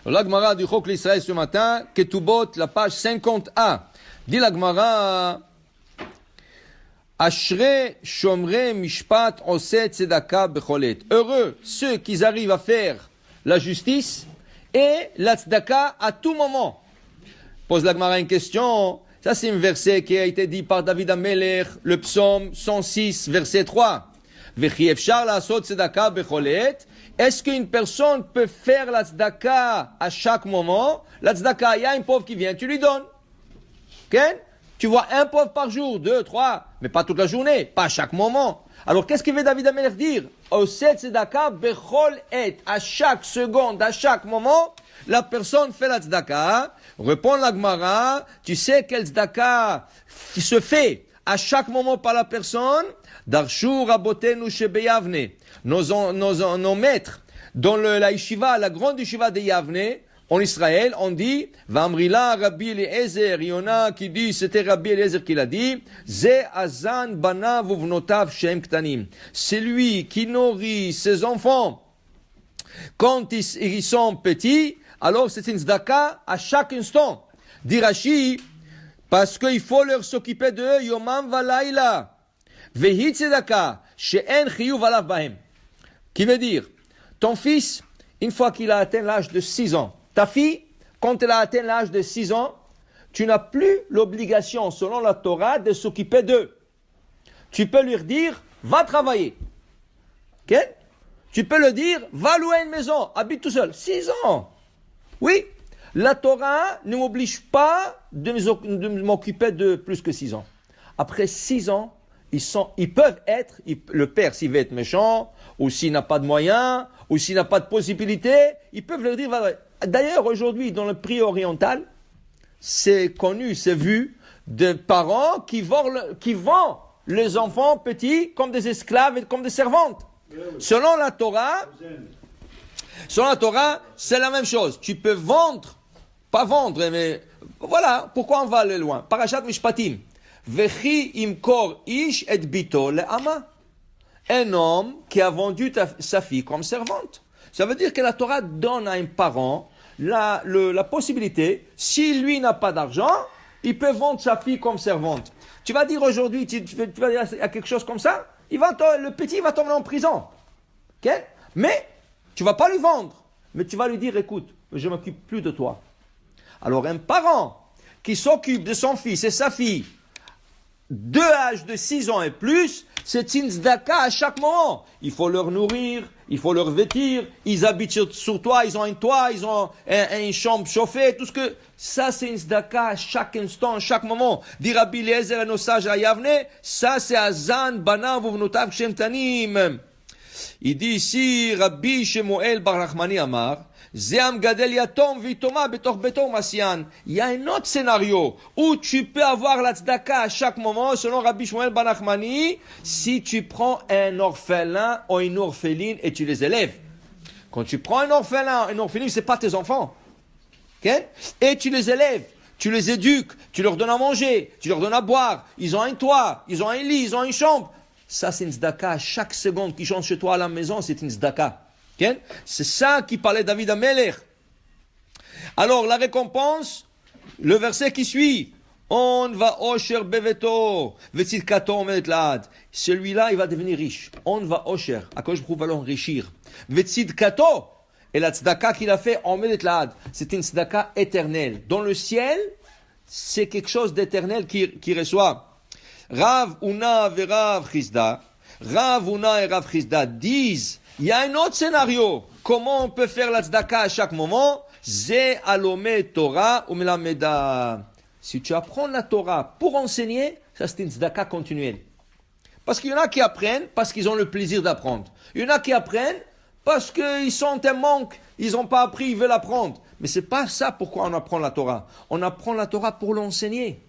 La Gemara du Chok l'Israël ce matin, Ketubot, la page 50a. Dit la Gemara, Ashre shomre mishpat oset tzedaka becholet. Heureux ceux qui arrivent à faire la justice et la tzedaka à tout moment. Pose la Gemara une question. Ça, c'est un verset qui a été dit par David Amelech, le psaume 106, verset 3. Vechi efshar la'asot tzedaka becholet. Est-ce qu'une personne peut faire la tzedaka à chaque moment? La tzedaka, il y a un pauvre qui vient, tu lui donnes. Okay? Tu vois un pauvre par jour, 2, 3, mais pas toute la journée, pas à chaque moment. Alors, qu'est-ce que veut David Amelech dire? Oset tzedaka bechol et. À chaque seconde, à chaque moment, la personne fait la tzedaka. Répond la Gemara, tu sais quelle tzedaka se fait à chaque moment par la personne? Darshu rabotenu shebeyavne. Nos maîtres, dans la yeshiva, la grande yeshiva de Yavne, en Israël, on dit, Vamrila Rabbi Eliezer, il y en a qui dit, c'était Rabbi Eliezer qui l'a dit, Ze azan banav uvnotav shem ktanim. C'est lui qui nourrit ses enfants quand ils sont petits, alors c'est une tzedaka à chaque instant. Dit Rashi, parce qu'il faut leur s'occuper d'eux, yomam valayla. Vehi tzedaka, she'en chiyuv alav bahem. Qui veut dire, ton fils, une fois qu'il a atteint l'âge de 6 ans, ta fille, quand elle a atteint l'âge de 6 ans, tu n'as plus l'obligation, selon la Torah, de s'occuper d'eux. Tu peux lui dire, va travailler. Okay? Tu peux lui dire, va louer une maison, habite tout seul. 6 ans. Oui, la Torah ne m'oblige pas de m'occuper de plus que 6 ans. Après 6 ans, ils peuvent être, le père s'il veut être méchant, ou s'il n'a pas de moyens, ou s'il n'a pas de possibilité, ils peuvent leur dire, d'ailleurs aujourd'hui dans le prix oriental, c'est connu, c'est vu, de parents qui vendent les enfants petits comme des esclaves et comme des servantes. Selon la Torah, c'est la même chose. Tu peux vendre, pas vendre, mais voilà, pourquoi on va aller loin? Parashat Mishpatim. Vechi imkor ish et bito le'ama. Un homme qui a vendu sa fille comme servante. Ça veut dire que la Torah donne à un parent la possibilité, si lui n'a pas d'argent, il peut vendre sa fille comme servante. Tu vas dire aujourd'hui, tu vas dire à quelque chose comme ça, le petit va tomber en prison. Okay? Mais tu vas pas lui vendre, mais tu vas lui dire, écoute, je m'occupe plus de toi. Alors un parent qui s'occupe de son fils et sa fille, de l'âge de 6 ans et plus, c'est une tzedaka à chaque moment. Il faut leur nourrir, il faut leur vêtir, ils habitent sur toi, ils ont un toit, ils ont une chambre chauffée, tout ce que... Ça, c'est une tzedaka à chaque instant, à chaque moment. Dit Rabbi Eliezer et nos sages à Yavne, ça c'est Azan, Banav, Uvnotav, Shem Tanim. Il dit ici, Rabbi Shemuel Bar Nachmani Amar, il y a un autre scénario où tu peux avoir la tzedaka à chaque moment, selon Rabbi Shmuel Bar Nachmani, si tu prends un orphelin ou une orpheline et tu les élèves. Quand tu prends un orphelin, une orpheline, c'est pas tes enfants. Okay? Et tu les élèves, tu les éduques, tu leur donnes à manger, tu leur donnes à boire, ils ont un toit, ils ont un lit, ils ont une chambre. Ça, c'est une tzedaka. À chaque seconde qu'ils chantent chez toi à la maison, c'est une tzedaka. Okay? C'est ça qui parlait David Amelech. Alors, la récompense, le verset qui suit. On va osher beveto, vetzidkato omedet laad. Celui-là, il va devenir riche. On va osher. À quoi je prouve va l'enrichir. Vetzidkato. Et la tzedaka qu'il a fait, omedet laad. C'est une tzedaka éternelle. Dans le ciel, c'est quelque chose d'éternel qui reçoit. Rav Una et Rav Chizda. Rav Una et Rav Chizda disent, il y a un autre scénario. Comment on peut faire la tzedaka à chaque moment? Ze alome Torah ou melameda. Si tu apprends la Torah pour enseigner, ça c'est une tzedaka continuelle. Parce qu'il y en a qui apprennent parce qu'ils ont le plaisir d'apprendre. Il y en a qui apprennent parce qu'ils sont un manque. Ils n'ont pas appris, ils veulent apprendre. Mais c'est pas ça pourquoi on apprend la Torah. On apprend la Torah pour l'enseigner.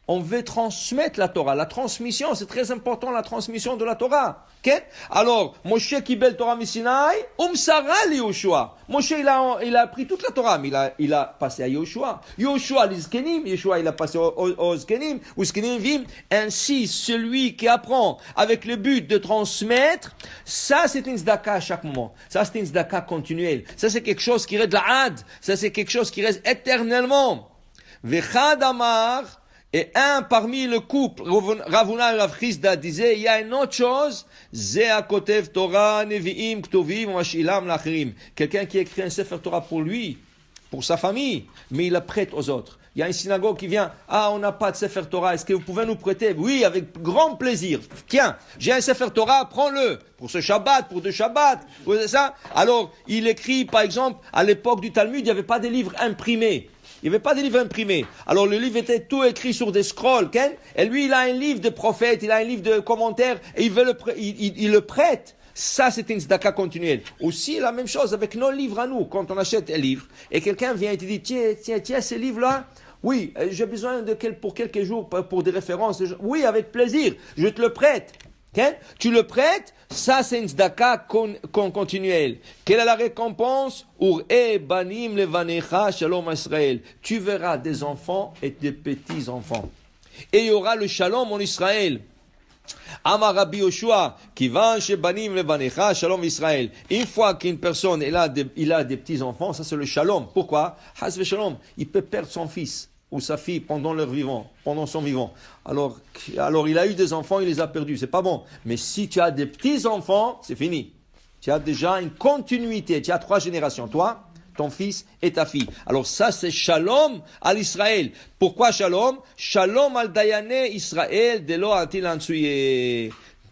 On veut transmettre la Torah. La transmission, c'est très important, la transmission de la Torah. Okay? Alors, Moshe Kibel Torah Misinaï, Umsara li Yoshua. Moshe, il a appris toute la Torah, mais il a passé à Yoshua. Yoshua, les Zkenim. Yoshua, il a passé aux Zkenim, ou Zkenim Vim. Ainsi, celui qui apprend avec le but de transmettre, ça, c'est une zdaka à chaque moment. Ça, c'est une zdaka continuelle. Ça, c'est quelque chose qui reste de la had. Ça, c'est quelque chose qui reste éternellement. Vechad Amar, et un parmi le couple, Ravuna et Rav Chisda disait, il y a une autre chose, Zea Kotev Torah, Nevi'im, Ktovim, Mashilam, Lachirim. Quelqu'un qui écrit un Sefer Torah pour lui, pour sa famille, mais il la prête aux autres. Il y a une synagogue qui vient, on n'a pas de Sefer Torah, est-ce que vous pouvez nous prêter? Oui, avec grand plaisir. Tiens, j'ai un Sefer Torah, prends-le. Pour ce Shabbat, pour deux Shabbats, vous voyez ça? Alors, il écrit, par exemple, à l'époque du Talmud, il n'y avait pas de livres imprimés. Il n'y avait pas de livre imprimé. Alors le livre était tout écrit sur des scrolls, Ken. Et lui, il a un livre de prophètes, il a un livre de commentaires, et il le prête. Ça, c'est une tzedaka continuelle. Aussi, la même chose avec nos livres à nous. Quand on achète un livre, et quelqu'un vient et te dit, tiens, ces livres-là, oui, j'ai besoin pour quelques jours, pour des références. Oui, avec plaisir, je te le prête. Okay? Tu le prêtes, ça c'est une tzedaka continuelle. Quelle est la récompense? Banim levanecha shalom Israël. Tu verras des enfants et des petits-enfants. Et il y aura le shalom en Israël. Amar Rabbi Yoshua, kivan shebanim levanecha shalom Israël. Une fois qu'une personne il a des petits-enfants, ça c'est le shalom. Pourquoi? Has ve shalom. Il peut perdre son fils ou sa fille pendant son vivant. Alors il a eu des enfants, il les a perdus, c'est pas bon. Mais si tu as des petits-enfants, c'est fini. Tu as déjà une continuité, tu as 3 générations, toi, ton fils et ta fille. Alors ça, c'est shalom à l'Israël. Pourquoi shalom? Shalom al dayane Israël de lo atil ansuye.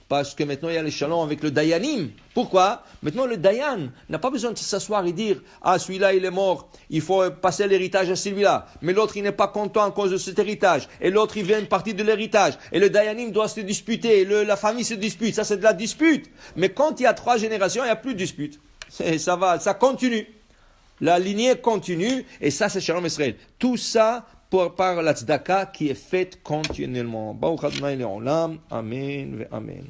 Parce que maintenant, il y a le shalom avec le dayanim. Pourquoi? Maintenant, le dayan n'a pas besoin de s'asseoir et dire « Ah, celui-là, il est mort, il faut passer l'héritage à celui-là. » Mais l'autre, il n'est pas content à cause de cet héritage. Et l'autre, il veut une partie de l'héritage. Et le dayanim doit se disputer. Et la famille se dispute. Ça, c'est de la dispute. Mais quand il y a 3 générations, il n'y a plus de dispute. Ça continue. La lignée continue. Et ça, c'est shalom Israël. Tout ça par la tzedaka qui est faite continuellement. Baruch Adonai le'olam. Amen ve amen.